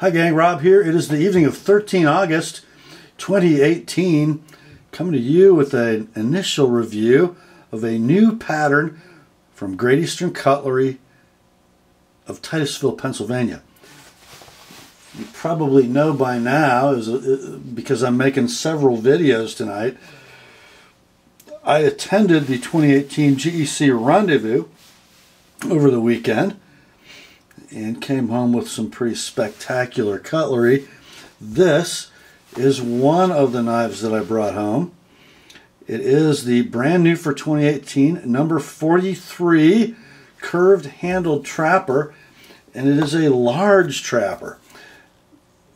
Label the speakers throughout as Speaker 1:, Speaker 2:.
Speaker 1: Hi gang, Rob here. It is the evening of 13 August 2018, coming to you with an initial review of a new pattern from Great Eastern Cutlery of Titusville, Pennsylvania. You probably know by now, because I'm making several videos tonight, I attended the 2018 GEC Rendezvous over the weekend and came home with some pretty spectacular cutlery. This is one of the knives that I brought home. It is the brand new for 2018 number 43 curved handled trapper, and it is a large trapper.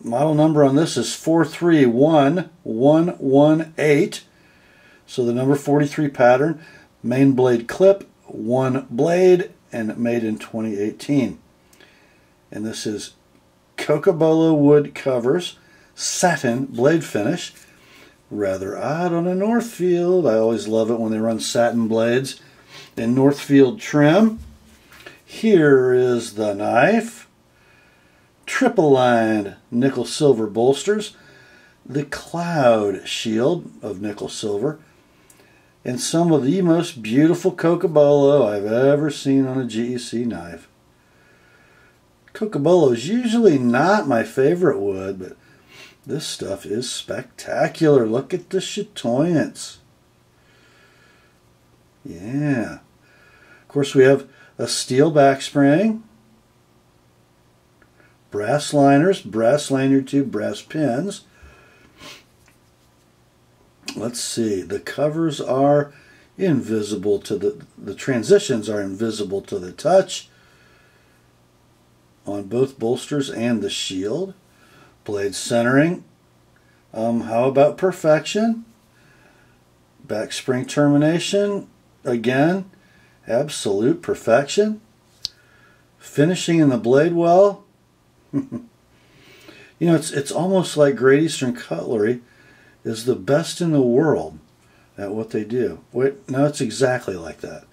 Speaker 1: Model number on this is 431118. So the number 43 pattern, main blade clip, one blade, and made in 2018. And this is Cocobolo wood covers, satin blade finish. Rather odd on a Northfield. I always love it when they run satin blades in Northfield trim. Here is the knife. Triple lined nickel silver bolsters. The cloud shield of nickel silver. And some of the most beautiful Cocobolo I've ever seen on a GEC knife. Cocobolo is usually not my favorite wood, but this stuff is spectacular. Look at the chatoyance. Yeah. Of course, we have a steel back spring, brass liners, brass lanyard tube, brass pins. Let's see. The covers are invisible to the transitions are invisible to the touch on both bolsters and the shield. Blade centering. How about perfection? Back spring termination. Again, absolute perfection. Finishing in the blade well. You know, it's almost like Great Eastern Cutlery is the best in the world at what they do. Wait, no, it's exactly like that.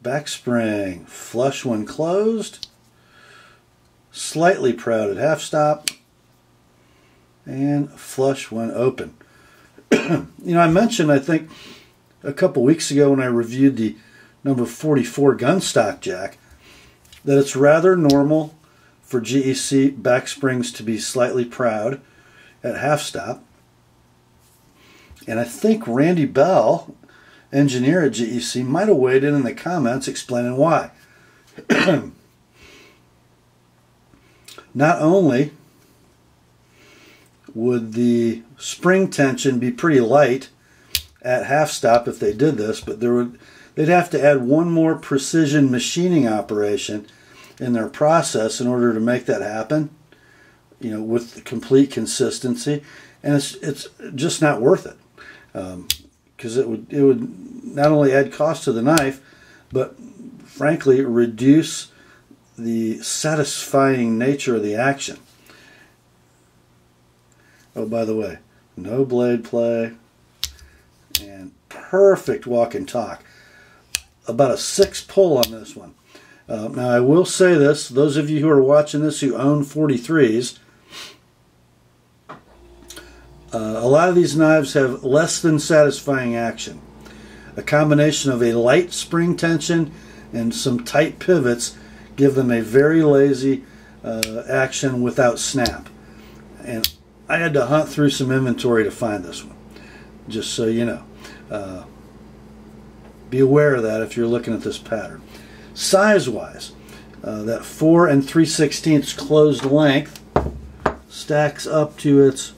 Speaker 1: Back spring, flush when closed, slightly proud at half stop, and flush when open. You know, I mentioned, I think, a couple weeks ago when I reviewed the number 44 gun stock jack, that it's rather normal for GEC back springs to be slightly proud at half stop. And I think Randy Bell, engineer at GEC, might have weighed in the comments explaining why. Not only would the spring tension be pretty light at half stop if they did this, but they'd have to add one more precision machining operation in their process in order to make that happen, you know, with complete consistency, and it's just not worth it, because it would not only add cost to the knife, but frankly reduce the satisfying nature of the action. Oh, by the way, no blade play and perfect walk and talk. About a 6 pull on this one. Now I will say this, those of you who are watching this who own 43s, a lot of these knives have less than satisfying action. A combination of a light spring tension and some tight pivots give them a very lazy action without snap. And I had to hunt through some inventory to find this one, just so you know. Be aware of that if you're looking at this pattern. Size-wise, that 4 3/16 closed length stacks up to its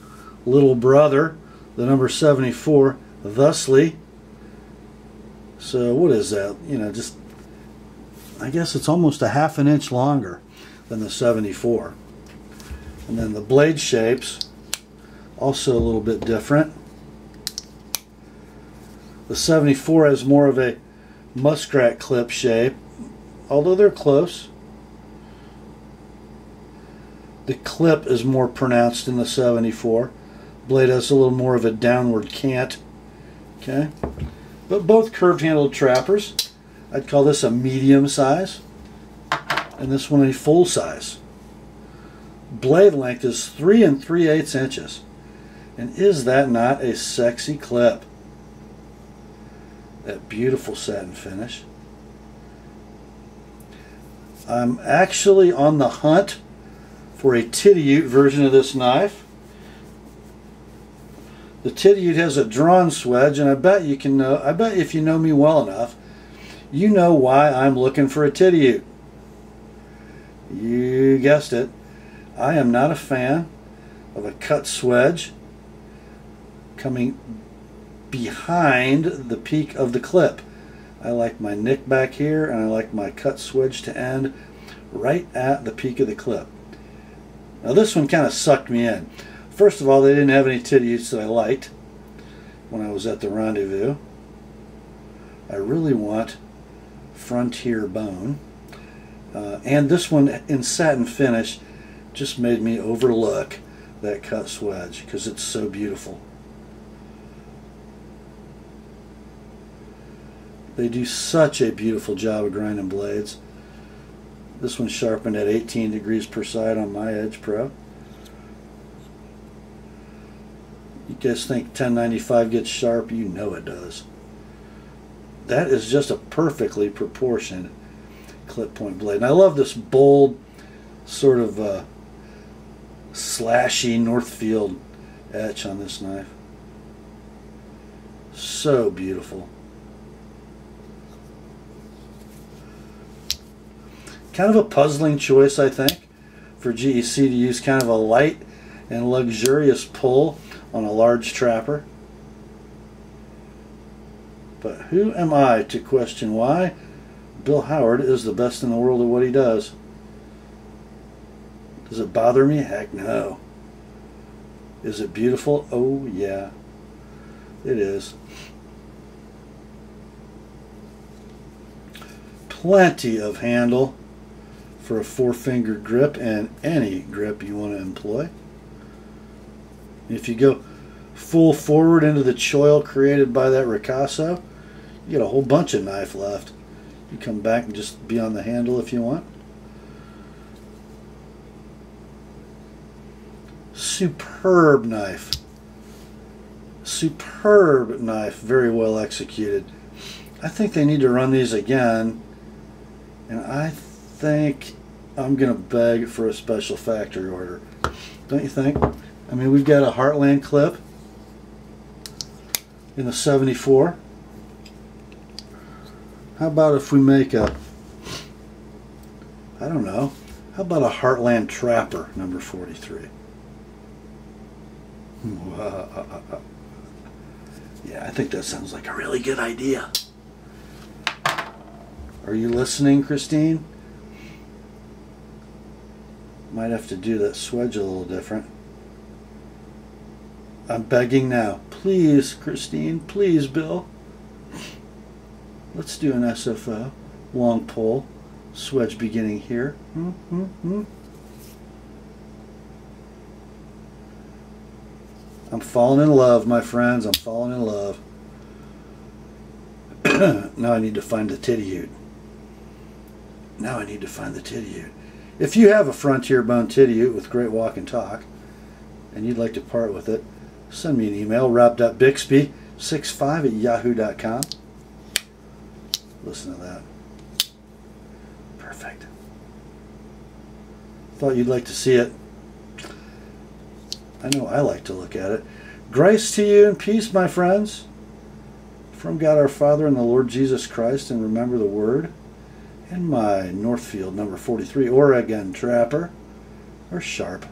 Speaker 1: little brother, the number 74, thusly. So what is that? You know, just, I guess it's almost a ½ inch longer than the 74. And then the blade shapes, also a little bit different. The 74 has more of a muskrat clip shape, although they're close. The clip is more pronounced in the 74. Blade has a little more of a downward cant. Okay, but both curved handled trappers. I'd call this a medium size, and this one a full size. blade length is 3 3/8 inches. And is that not a sexy clip? That beautiful satin finish. I'm actually on the hunt for a TheApostleP version of this knife. The TheApostleP has a drawn swedge, and I bet if you know me well enough, you know why I'm looking for a TheApostleP. You guessed it. I am not a fan of a cut swedge coming behind the peak of the clip. I like my nick back here, and I like my cut swedge to end right at the peak of the clip. Now this one kind of sucked me in. First of all, they didn't have any TheApostlePs that I liked when I was at the Rendezvous. I really want Frontier bone. And this one in satin finish just made me overlook that cut swedge because it's so beautiful. They do such a beautiful job of grinding blades. This one's sharpened at 18 degrees per side on my Edge Pro. You guys think 1095 gets sharp? You know it does. That is just a perfectly proportioned clip point blade. And I love this bold, sort of slashy Northfield etch on this knife. So beautiful. Kind of a puzzling choice, I think, for GEC to use kind of a light and luxurious pull on a large trapper. But who am I to question why Bill Howard is the best in the world at what he does? Does it bother me? Heck no. Is it beautiful? Oh yeah, it is. Plenty of handle for a 4-finger grip and any grip you want to employ. If you go full forward into the choil created by that ricasso, you get a whole bunch of knife left. You come back and just be on the handle if you want. Superb knife. Superb knife, very well executed. I think they need to run these again, and I think I'm going to beg for a special factory order. Don't you think? I mean, we've got a Heartland clip in the 74. How about if we make a, I don't know, how about a Heartland Trapper number 43? Yeah, I think that sounds like a really good idea. Are you listening, Christine? Might have to do that swedge a little different. I'm begging now. Please, Christine. Please, Bill. Let's do an SFO. Long pull. Swedge beginning here. I'm falling in love, my friends. I'm falling in love. Now I need to find the TheApostleP. Now I need to find the TheApostleP. If you have a Frontier bone TheApostleP with great walk and talk, and you'd like to part with it, send me an email, rob.bixby65@yahoo.com. Listen to that. Perfect. Thought you'd like to see it. I know I like to look at it. Grace to you and peace, my friends, from God our Father and the Lord Jesus Christ, and remember the word. And my Northfield number 43 Oregon Trapper are sharp.